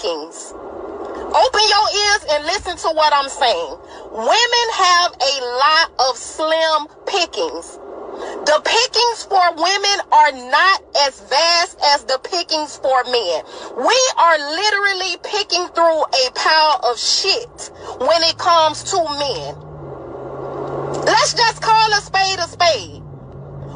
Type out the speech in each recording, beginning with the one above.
pickings. Open your ears and listen to what I'm saying. Women have a lot of slim pickings. The pickings for women are not as vast as the pickings for men. We are literally picking through a pile of shit when it comes to men. Let's just call a spade a spade.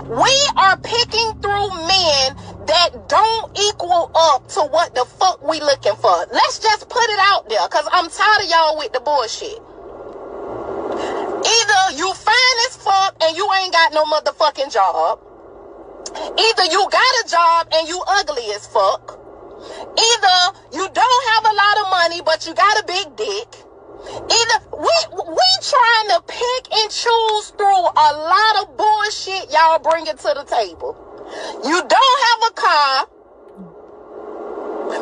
We are picking through men that don't equal up to what the fuck we looking for. Let's just put it out there, because I'm tired of y'all with the bullshit. Either you fine as fuck and you ain't got no motherfucking job. Either you got a job and you ugly as fuck. Either you don't have a lot of money but you got a big dick. Either we trying to pick and choose through a lot of bullshit y'all bringing to the table. You don't have a car,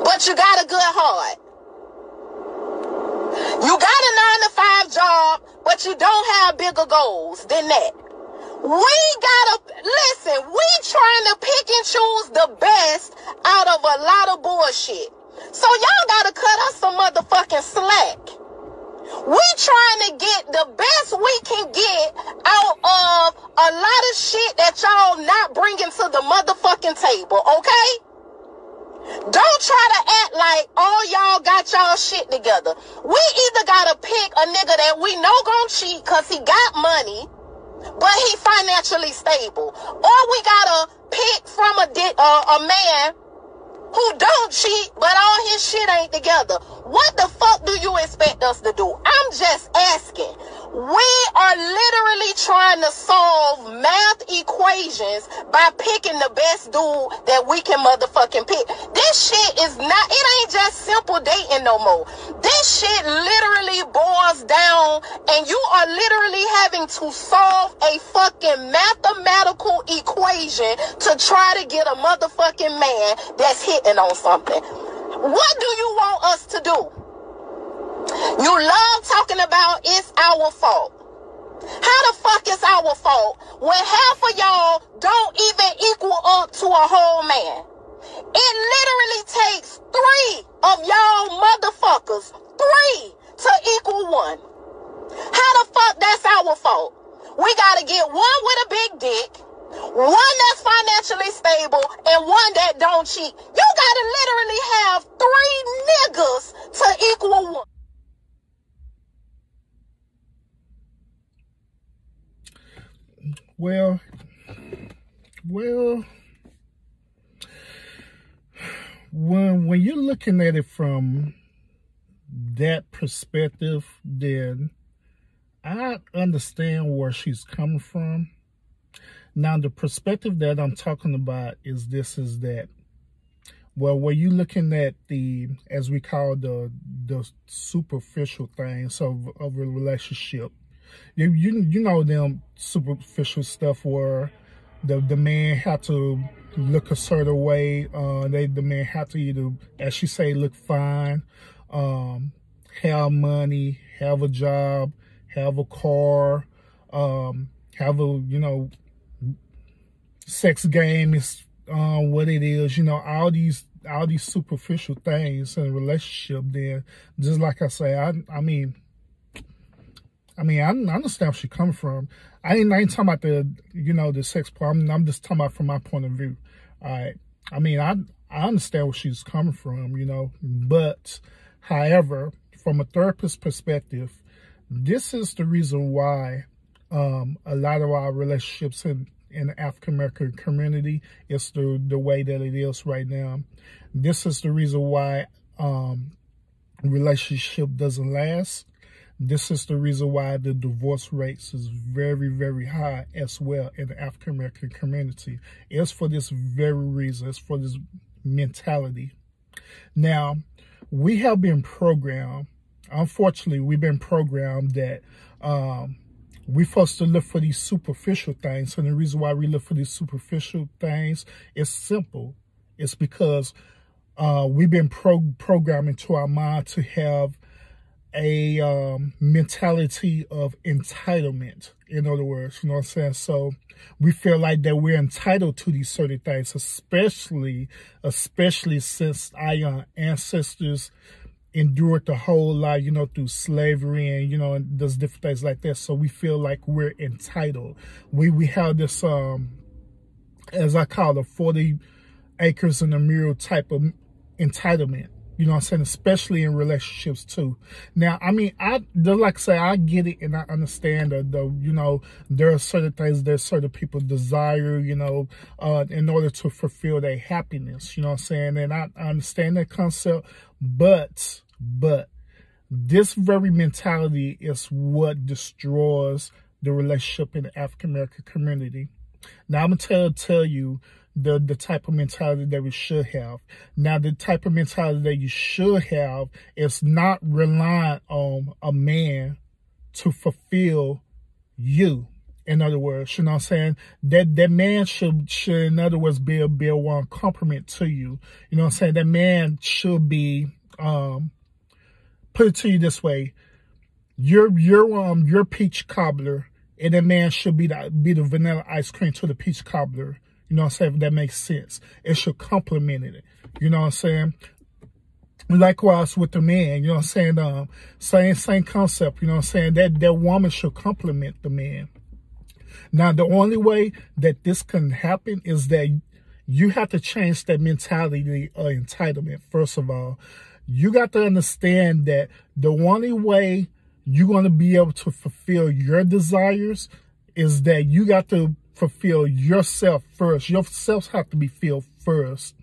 but you got a good heart. You got a 9-to-5 job, but you don't have bigger goals than that. We trying to pick and choose the best out of a lot of bullshit. So y'all gotta cut us some motherfucking slack. We trying to get the best we can get out of a lot of shit that y'all not bringing to the motherfucking table, okay? Don't try to act like all y'all got y'all shit together. We either gotta pick a nigga that we know gon' cheat cause he got money, but he financially stable. Or we gotta pick from a man who don't cheat, but all his shit ain't together. What the fuck do you expect us to do? I'm just asking. We are literally trying to solve math equations by picking the best dude that we can motherfucking pick. This shit is not, it ain't just simple dating no more. This shit literally boils down and you are literally having to solve a fucking mathematical equation to try to get a motherfucking man that's hitting on something. What do you want us to do? You love talking about it's our fault. How the fuck is our fault when half of y'all don't even equal up to a whole man? It literally takes 3 of y'all motherfuckers, 3 to equal 1. How the fuck that's our fault? We gotta get one with a big dick, one that's financially stable, and one that don't cheat. You gotta literally have 3 niggas to equal 1. Well, when you're looking at it from that perspective, then I understand where she's coming from. Now, the perspective that I'm talking about is that, well, when you're looking at the, as we call the superficial things of a relationship, you know them superficial stuff where the man had to look a certain way. The man had to either, as she say, look fine, have money, have a job, have a car, have a, sex game is what it is. All these superficial things in a relationship. Then, just like I say, I understand where she's coming from. I ain't talking about the sex part. I'm just talking about from my point of view. All right. I understand where she's coming from, but however, from a therapist perspective, this is the reason why a lot of our relationships in the African American community is the way that it is right now. This is the reason why relationship doesn't last. This is the reason why the divorce rates is very, very high as well in the African American community. It's for this very reason. It's for this mentality. Now, we have been programmed. Unfortunately, we've been programmed that we're supposed to look for these superficial things. And the reason why we look for these superficial things is simple. It's because we've been programmed into our mind to have a mentality of entitlement. In other words, you know what I'm saying? So we feel like that we're entitled to these certain things, especially since our ancestors endured the whole lot, you know, through slavery and, you know, and those different things like that. So we feel like we're entitled. We have this, as I call it, 40 acres in a mule type of entitlement. You know what I'm saying? Especially in relationships too. Now, I mean, like I say, I get it and I understand the you know, there are certain things that certain people desire, you know, in order to fulfill their happiness. You know what I'm saying? And I understand that concept, but this very mentality is what destroys the relationship in the African American community. Now, I'm gonna tell you the type of mentality that we should have. Now, the type of mentality that you should have is not relying on a man to fulfill you. In other words, you know what I'm saying? That man should in other words, be a one compliment to you. You know what I'm saying? That man should be, put it to you this way, your peach cobbler, and that man should be the vanilla ice cream to the peach cobbler. You know what I'm saying? If that makes sense. It should complement it. You know what I'm saying? Likewise with the man, you know what I'm saying? Same concept, you know what I'm saying? That woman should complement the man. Now, the only way that this can happen is that you have to change that mentality of entitlement, first of all. You got to understand that the only way you're going to be able to fulfill your desires is that you got to fulfill yourself first. Yourself have to be filled first.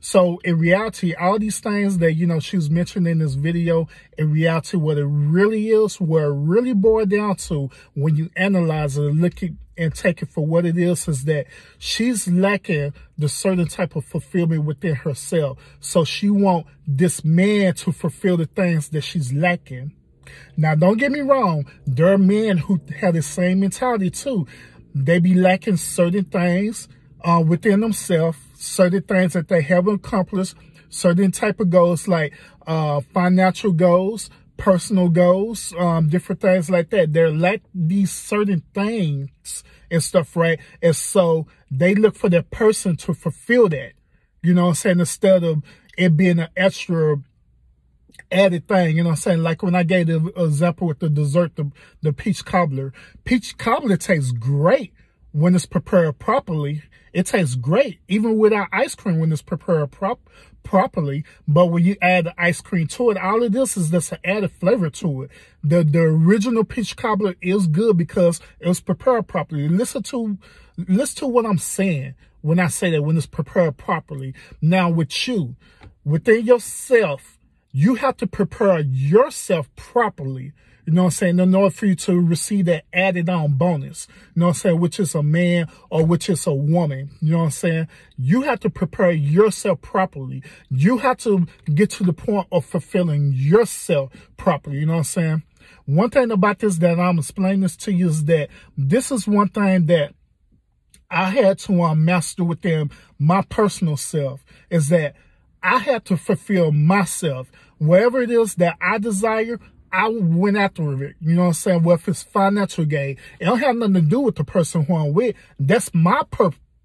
So in reality, all these things that, you know, she was mentioning in this video, in reality, what it really is, what it really boiled down to when you analyze it and look at and take it for what it is that she's lacking the certain type of fulfillment within herself. So she want this man to fulfill the things that she's lacking. Now, don't get me wrong. There are men who have the same mentality too. They be lacking certain things within themselves, certain things that they haven't accomplished, certain type of goals like financial goals, personal goals, different things like that. They lack these certain things and stuff, right? And so they look for that person to fulfill that. You know what I'm saying? Instead of it being an extra added thing, you know what I'm saying? Like when I gave the example with the dessert, the peach cobbler. Peach cobbler tastes great when it's prepared properly. It tastes great, even without ice cream when it's prepared properly. But when you add the ice cream to it, all of this is just an added flavor to it. The original peach cobbler is good because it was prepared properly. Listen to what I'm saying when I say that, when it's prepared properly. Now with you, within yourself, you have to prepare yourself properly, you know what I'm saying, in order for you to receive that added on bonus, you know what I'm saying, which is a man or which is a woman, you know what I'm saying? You have to prepare yourself properly. You have to get to the point of fulfilling yourself properly, you know what I'm saying? One thing about this that I'm explaining this to you is that this is one thing that I had to master within my personal self, is that I had to fulfill myself. Whatever it is that I desire, I went after it. You know what I'm saying? Well, if it's financial gain, it don't have nothing to do with the person who I'm with. That's my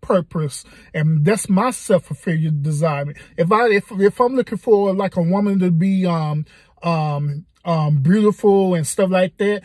purpose, and that's my self-fulfilling desire. If I'm looking for like a woman to be beautiful and stuff like that,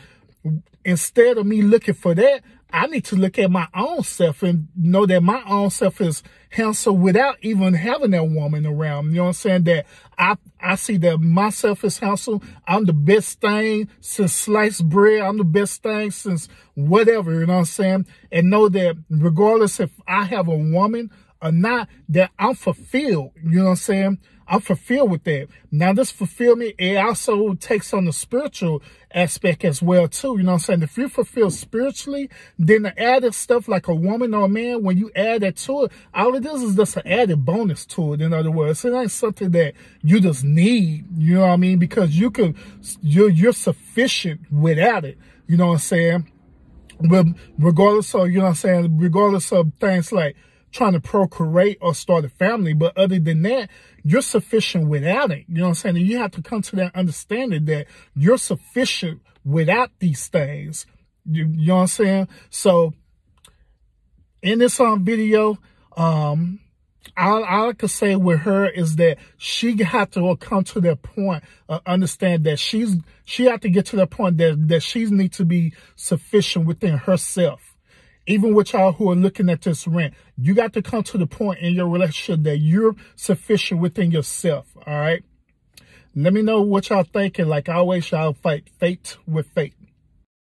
instead of me looking for that, I need to look at my own self and know that my own self is handsome without even having that woman around. You know what I'm saying? That I see that myself is handsome. I'm the best thing since sliced bread. I'm the best thing since whatever, you know what I'm saying? And know that regardless if I have a woman or not, that I'm fulfilled. You know what I'm saying? I'm fulfilled with that. Now, this fulfillment, it also takes on the spiritual aspect as well, too. You know what I'm saying? If you're fulfilled spiritually, then the added stuff like a woman or a man, when you add that to it, all it is just an added bonus to it. In other words, it ain't something that you just need, you know what I mean? Because you're sufficient without it. You know what I'm saying? But regardless of, you know what I'm saying? Regardless of things like trying to procreate or start a family. But other than that, you're sufficient without it. You know what I'm saying? And you have to come to that understanding that you're sufficient without these things. You know what I'm saying? So in this video, all I could say with her is that she had to come to that point of understand that she had to get to that point that she needs to be sufficient within herself. Even with y'all who are looking at this rant, you got to come to the point in your relationship that you're sufficient within yourself. All right. Let me know what y'all thinking. Like always, y'all fight fate with fate.